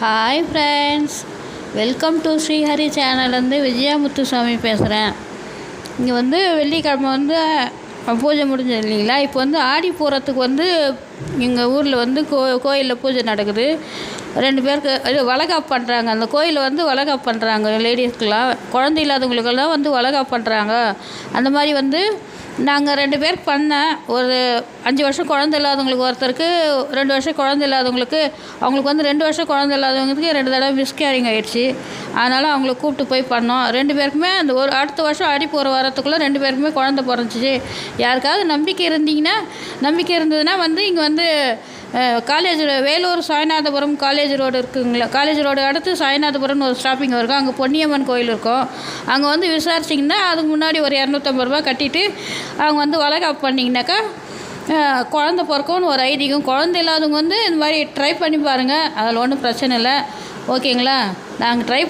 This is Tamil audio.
Hi friends, welcome to Srihari சேனல்லேருந்து விஜயா முத்துசாமி பேசுகிறேன். இங்கே வெள்ளிக்கிழமை பூஜை முடிஞ்சது இல்லைங்களா. இப்போ ஆடி பூரத்துக்கு எங்கள் ஊரில் கோயிலில் பூஜை நடக்குது. 2 பேருக்கு இது வளைகாப்பு பண்ணுறாங்க. அந்த கோயிலில் வளைகாப்பு பண்ணுறாங்க. லேடிஸ்க்கெலாம், குழந்தை இல்லாதவங்களுக்கெல்லாம் வளைகாப்பு பண்ணுறாங்க. அந்த மாதிரி நாங்கள் 2 பேருக்கு பண்ணேன். ஒரு 5 வருஷம் குழந்தை இல்லாதவங்களுக்கு, ஒருத்தருக்கு 2 வருஷம் குழந்தை இல்லாதவங்களுக்கு, அவங்களுக்கு 2 வருஷம் குழந்தை இல்லாதவங்களுக்கு 2 தடவை மிஸ்கேரிங் ஆகிடுச்சு. அதனால் அவங்கள கூப்பிட்டு போய் பண்ணோம். 2 பேருக்குமே அடுத்த வருஷம் ஆடி போகிற வாரத்துக்குள்ளே 2 பேருக்குமே குழந்தை பிறந்துச்சு. யாருக்காவது நம்பிக்கை இருந்ததுன்னா இங்கே காலேஜில் வேலூர் சாய்நாதபுரம் காலேஜ் ரோடு இருக்குங்களா. காலேஜ் ரோடு அடுத்து சாய்நாதபுரம்னு ஒரு ஸ்டாப்பிங் இருக்கும். அங்கே பொன்னியம்மன் கோயில் இருக்கும். அங்கே விசாரிச்சிங்கன்னா அதுக்கு முன்னாடி ஒரு 250 ரூபா கட்டிட்டு அவங்க வளைகாப்பு பண்ணிங்கனாக்கா குழந்த பிறக்கும்னு ஒரு ஐதீகம். குழந்தை இல்லாதவங்க இந்த மாதிரி ட்ரை பண்ணி பாருங்கள். அதில் ஒன்றும் பிரச்சனை இல்லை. ஓகேங்களா. நாங்கள் ட்ரை